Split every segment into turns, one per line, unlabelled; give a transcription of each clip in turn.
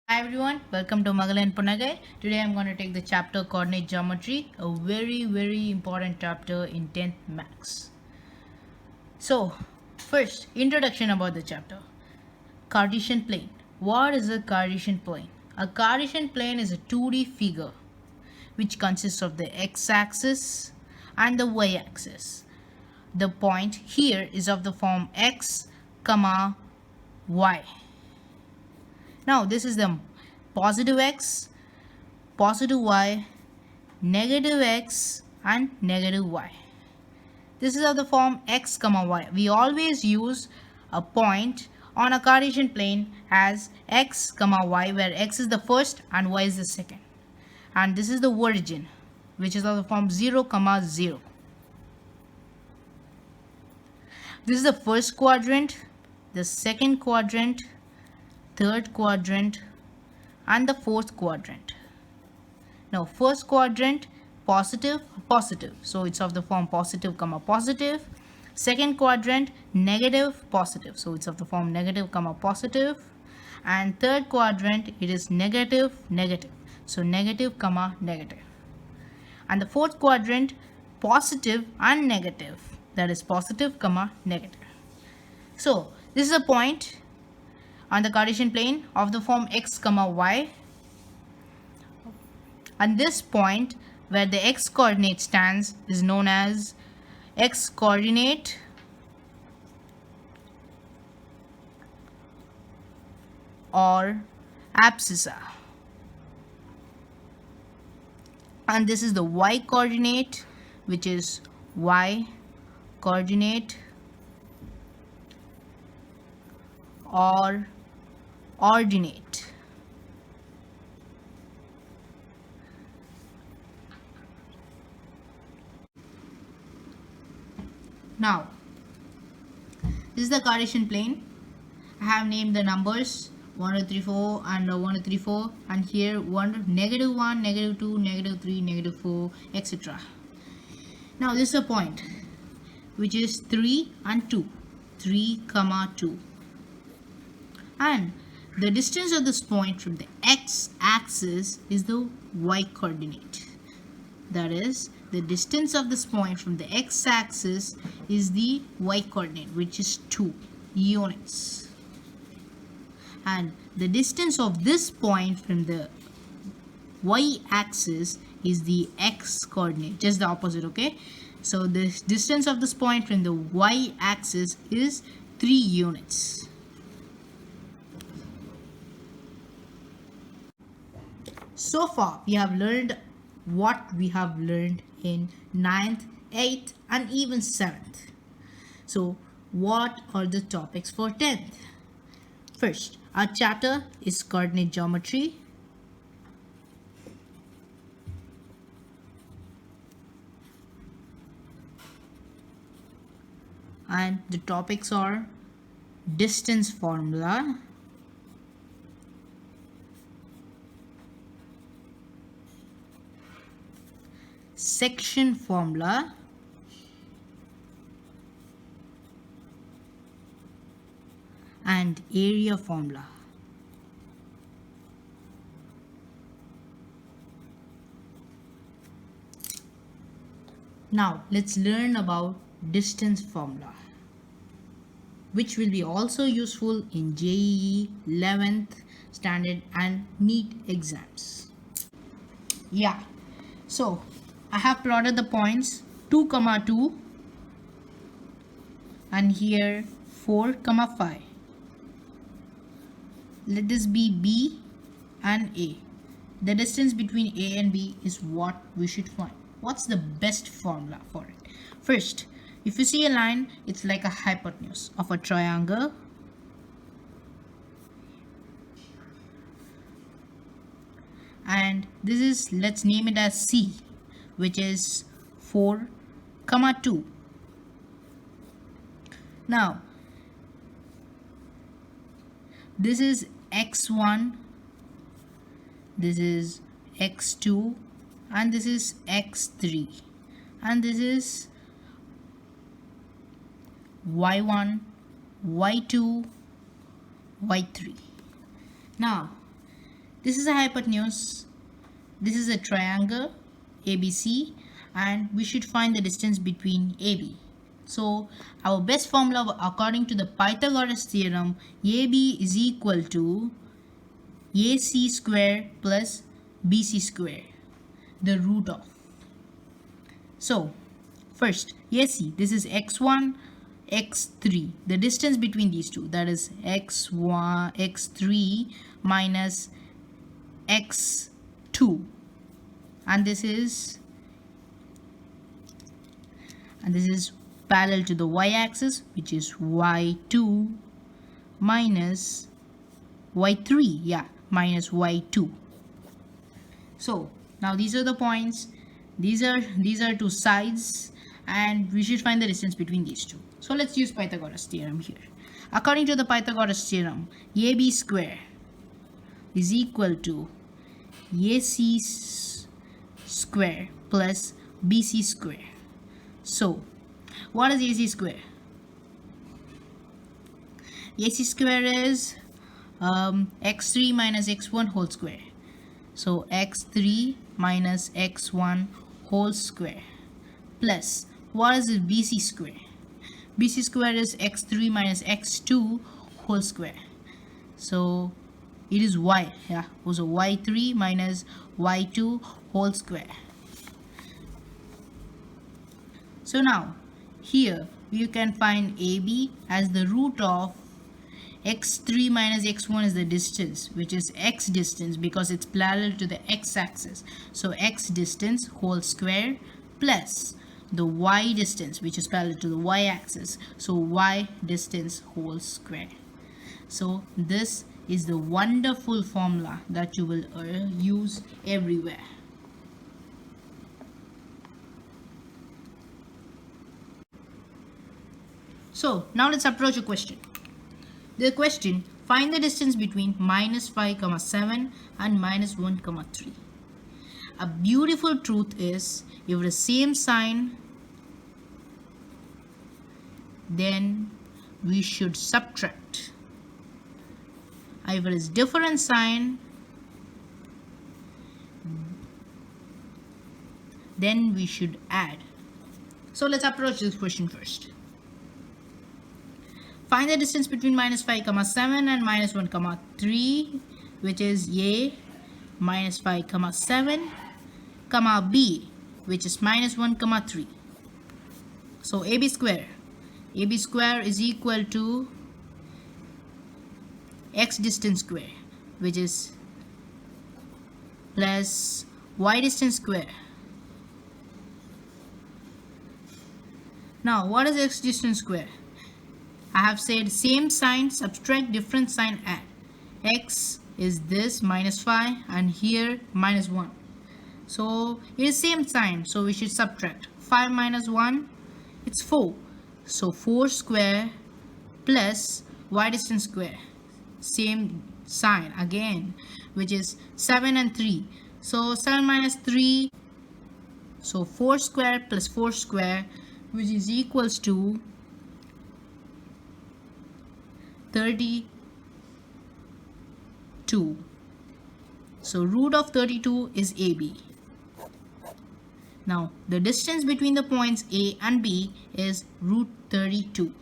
Hi everyone, welcome to Magalin Punnagai. Today I'm going to take the chapter Coordinate Geometry, a very important chapter in 10th Maths. So, first, introduction about the chapter. Cartesian plane. What is a Cartesian plane? A Cartesian plane is a 2D figure which consists of the x-axis and the y-axis. The point here is of the form x, comma, y. Now this is the positive x, positive y, negative x and negative y. This is of the form x comma y. We always use a point on a Cartesian plane as x comma y, where x is the first and y is the second. And this is the origin, which is of the form 0 comma 0. This is the first quadrant, the second quadrant, third quadrant and the fourth quadrant. Now first quadrant, positive, positive, so it's of the form positive comma positive. Second quadrant, negative, positive, so it's of the form negative comma positive. And third quadrant, it is negative, negative, so negative comma negative. And the fourth quadrant, positive and negative, that is positive comma negative. So this is a point on the Cartesian plane of the form x comma y, and this point where the x coordinate stands is known as x coordinate or abscissa, and this is the y coordinate, which is y coordinate or ordinate. Now this is the Cartesian plane. I have named the numbers 1 2 3 4 and 1 2 3 4, and here negative 1, negative 2, negative 3, negative 4, etc. Now this is a point which is 3 and 2, 3 comma 2, and the distance of this point from the x-axis is the y coordinate. That is, the distance of this point from the x-axis is the y coordinate, which is 2 units. And the distance of this point from the y-axis is the x coordinate, just the opposite, okay? So the distance of this point from the y-axis is 3 units. So far we have learned what we have learned in 9th, 8th and even 7th. So what are the topics for 10th? First, our chapter is coordinate geometry. And the topics are distance formula, section formula, and area formula. Now let's learn about distance formula, which will be also useful in JEE 11th standard and NEET exams. Yeah, so I have plotted the points 2 comma 2 and here 4 comma 5. Let this be B and A. The distance between A and B is what we should find. What's the best formula for it? First, if you see a line, it's like a hypotenuse of a triangle. And this is, let's name it as C, which is 4 comma 2. Now this is x1, this is x2 and this is x3, and this is y1, y2, y3. Now this is a hypotenuse, this is a triangle ABC, and we should find the distance between AB. So our best formula according to the Pythagoras theorem, AB is equal to AC square plus BC square, the root of. So first AC, this is x1, x3, the distance between these two, that is x1, x3 minus x2, and this is parallel to the y-axis, which is y2 minus y3, yeah, minus y2. So now these are the points, these are two sides, and we should find the distance between these two. So let's use Pythagoras theorem here. According to the Pythagoras theorem, AB square is equal to AC square plus BC square. So what is AC square? AC square is x3 minus x1 whole square. So x3 minus x1 whole square plus, what is the BC square? BC square is x3 minus x2 whole square. So it is y, yeah, so y3 minus y2 whole square. So now here you can find AB as the root of x3 minus x1 is the distance, which is x distance because it's parallel to the x-axis. So x distance whole square plus the y distance, which is parallel to the y-axis. So y distance whole square. So this is the wonderful formula that you will use everywhere. So now let's approach a question. The question, find the distance between minus 5, 7 and minus 1, 3. A beautiful truth is, if the same sign, then we should subtract. If it is different sign, then we should add. So let's approach this question first. Find the distance between minus 5, 7 and minus 1, 3, which is A minus 5, 7, B, which is minus 1, 3. So AB square is equal to x distance square, which is plus y distance square. Now what is x distance square? I have said same sign, subtract, different sign, add. X is this minus 5 and here minus 1. So it is same sign, so we should subtract. 5 minus 1, it's 4. So 4 square plus y distance square. Same sign again, which is 7 and 3. So 7 minus 3, so 4 square plus 4 square, which is equals to 32. So root of 32 is AB. Now the distance between the points A and B is root 32.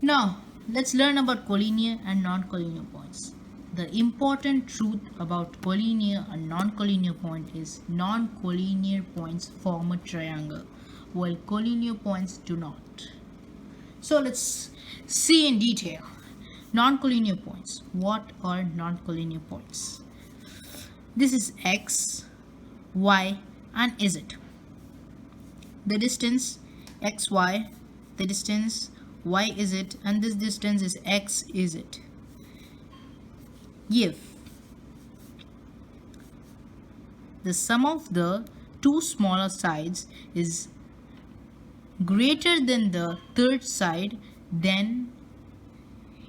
Now let's learn about collinear and non-collinear points. The important truth about collinear and non-collinear point is non-collinear points form a triangle, while collinear points do not. So let's see in detail. Non-collinear points. What are non-collinear points? This is X, Y and Z. The distance XY, the distance YZ, and this distance is XZ. If the sum of the two smaller sides is greater than the third side, then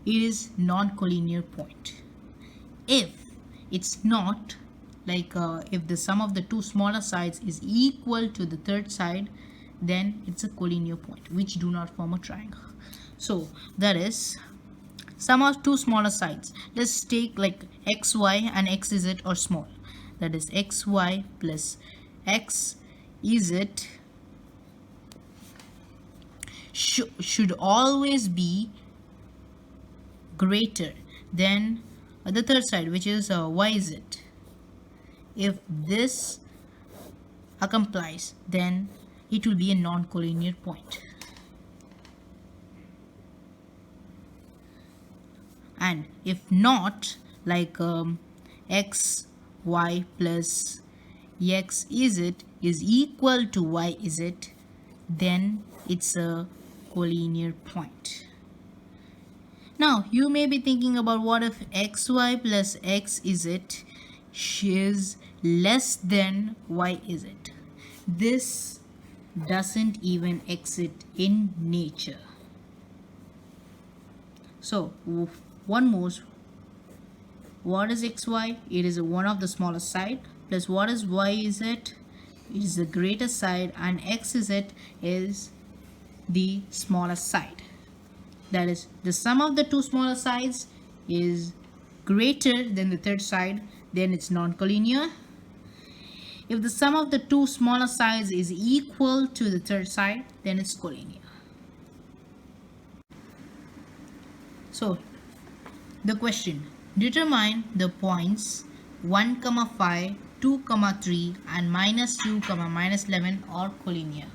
it is non-collinear point. If it's not, like if the sum of the two smaller sides is equal to the third side, then it's a collinear point which do not form a triangle. So that is sum of two smaller sides. Let's take like xy and xz are small. That is xy plus xz should always be greater than the third side, which is yz. If this complies, then it will be a non-collinear point. And if not, like x y plus x is equal to y then it's a collinear point. Now you may be thinking about, what if xy plus x is less than y is? This doesn't even exist in nature. So one more, what is xy? It is one of the smallest side, plus what is yz? It is the greater side, and xz is the smallest side. That is, the sum of the two smaller sides is greater than the third side, then it's non-collinear. If the sum of the two smaller sides is equal to the third side, then it's collinear. So the question, determine the points 1, 5, 2, 3 and -2, -11 are collinear.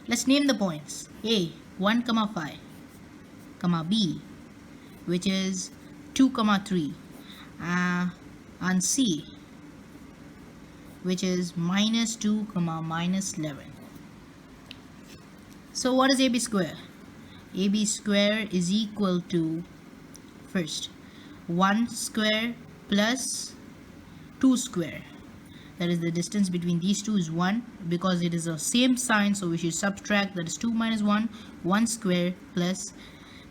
Let's name the points. A, 1, 5, B, which is 2, 3, and C, which is -2, -11. So what is AB square? AB square is equal to, first, 1 square plus 2 square. That is, the distance between these two is 1, because it is the same sign, so we should subtract. That is 2 minus 1, 1 square plus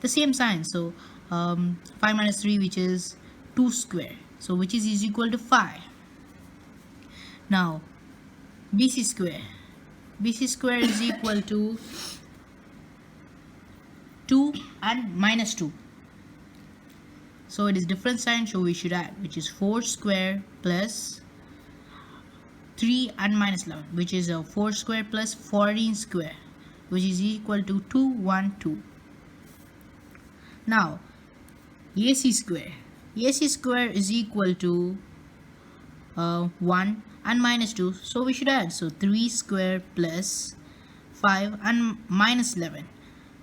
the same sign, so 5 minus 3, which is 2 square, so which is equal to 5. Now BC square is equal to 2 and -2, so it is different sign, so we should add, which is 4 square plus 3 and -11, which is 4 square plus 14 square, which is equal to 212. Now AC square is equal to 1 and -2, so we should add, so 3 square plus 5 and -11,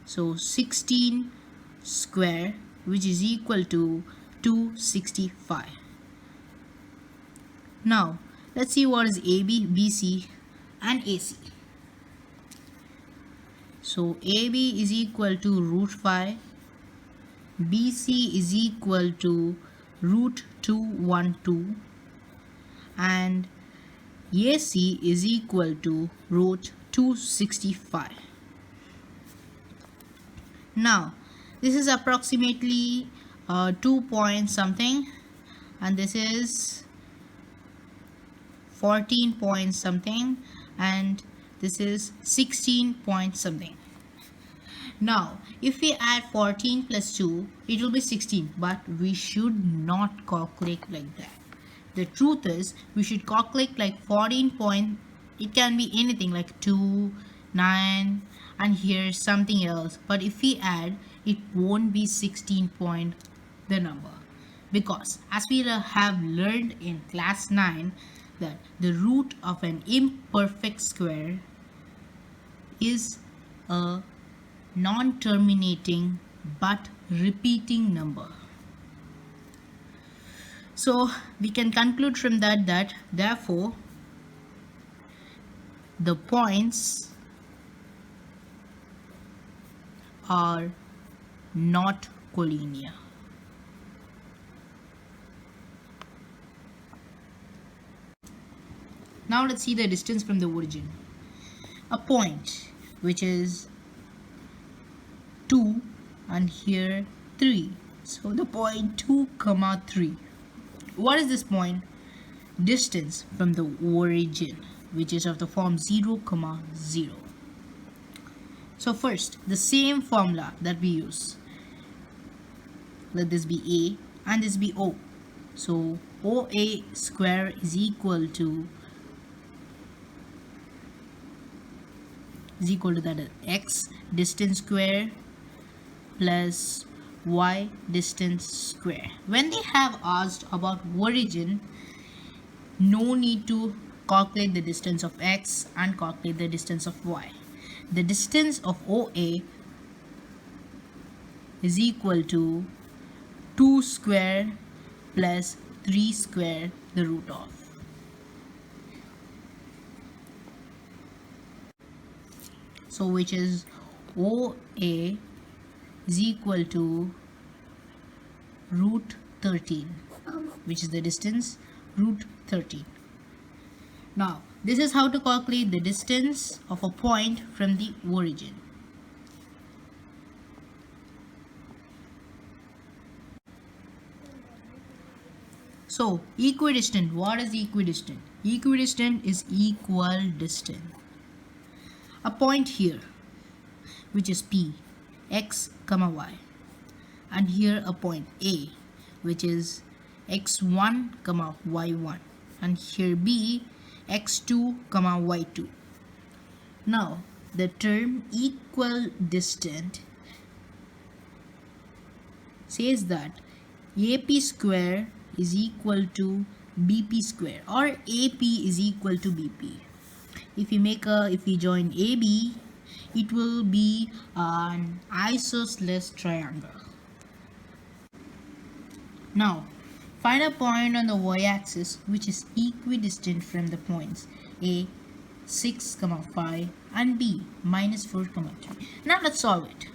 so 16 square, which is equal to 265. Now let's see what is AB, BC and AC. So AB is equal to √5, BC is equal to √212, and AC is equal to √265. Now this is approximately 2 point something, and this is 14 point something, and this is 16 point something. Now if we add 14 plus 2, it will be 16, but we should not calculate like that. The truth is, we should calculate like 14 point, it can be anything like 2, 9, and here something else, but if we add, it won't be 16 point the number, because as we have learned in class 9, that the root of an imperfect square is a non-terminating but repeating number. So we can conclude from that therefore the points are not collinear. Now let's see the distance from the origin. A point which is 2 and here 3. So the point 2, 3. What is this point? Distance from the origin, which is of the form 0, 0. So first, the same formula that we use. Let this be A and this be O. So OA square is equal to that is x distance square plus y distance square. When they have asked about origin, no need to calculate the distance of x and calculate the distance of y. The distance of OA is equal to 2 square plus 3 square the root of. So which is OA is equal to root 13, which is the distance root 13. Now this is how to calculate the distance of a point from the origin. So equidistant, what is equidistant? Equidistant is equal distant. A point here which is P, x comma y, and here a point A which is x1 comma y1, and here B, x2 comma y2. Now the term equal distant says that AP square is equal to BP square, or AP is equal to BP. If we join AB, it will be an isosceles triangle. Now find a point on the y-axis which is equidistant from the points A 6, 5 and B -4, 3. Now let's solve it.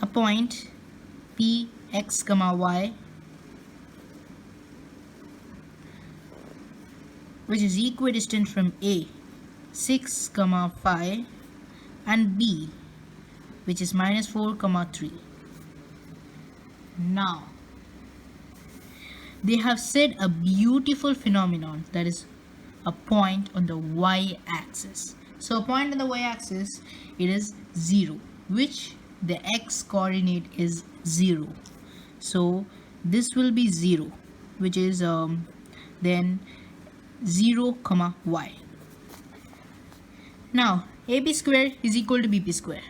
A point P x, y which is equidistant from A 6, 5 and B which is -4, 3. Now they have said a beautiful phenomenon, that is a point on the y-axis. So a point on the y-axis, it is 0, which the x coordinate is 0. So this will be 0, which is then 0 comma y. Now AB square is equal to BP square,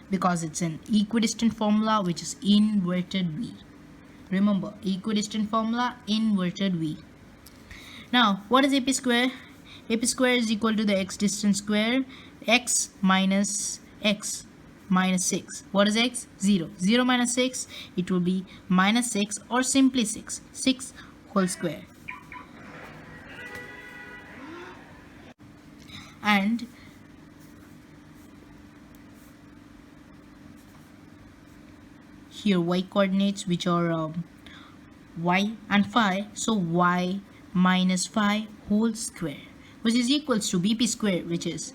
because it's an equidistant formula which is inverted V. Remember, equidistant formula, inverted V. Now what is AP square? AP square is equal to the x distance square, x minus 6. What is x? 0. 0 minus 6, it will be -6, or simply 6. 6 whole square. And here y coordinates, which are y and phi, so y minus phi whole square, which is equals to BP square, which is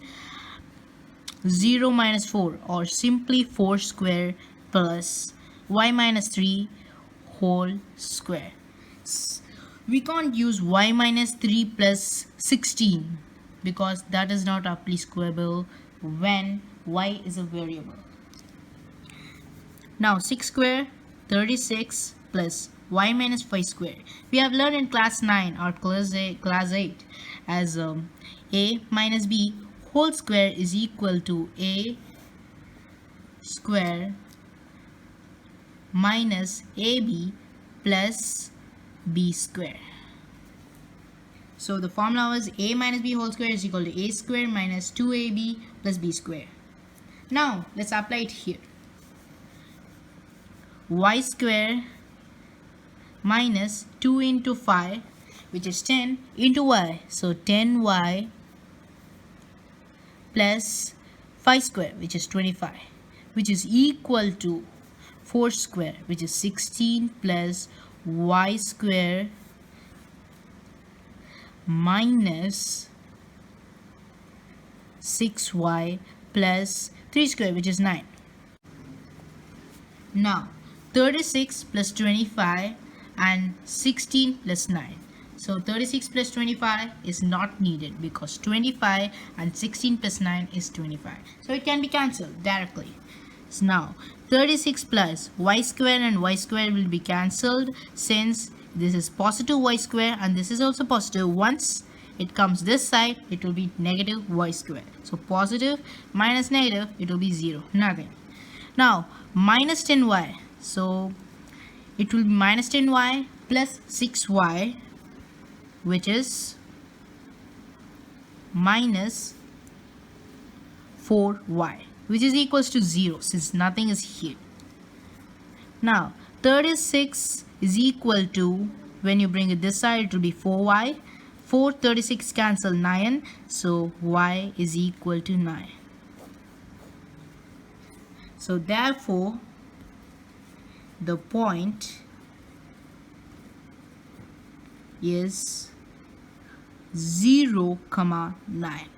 0 minus 4, or simply 4 square, plus y minus 3 whole square. We can't use y minus 3 plus 16 because that is not applicable when y is a variable. Now 6 square, 36 plus y minus 5 square. We have learned in class 9 or class 8 as a minus b whole square is equal to a square minus ab plus b square. So the formula was a minus b whole square is equal to a square minus 2ab plus b square. Now let's apply it here. Y square minus 2 into 5, which is 10, into y, so 10y plus 5 square, which is 25, which is equal to 4 square, which is 16, plus y square minus 6y plus 3 square, which is 9. Now 36 plus 25 and 16 plus 9. So 36 plus 25 is not needed because 25 and 16 plus 9 is 25. So it can be cancelled directly. So now 36 plus y square and y square will be cancelled, since this is positive y square and this is also positive. Once it comes this side, it will be negative y square. So positive minus negative, it will be 0, nothing. Now minus 10y, so it will be minus 10y plus 6y, which is minus 4y, which is equals to 0 since nothing is here. Now 36 is equal to, when you bring it this side, it will be 4y. 4 36 cancel 9, so y is equal to 9. So therefore the point is 0, 9.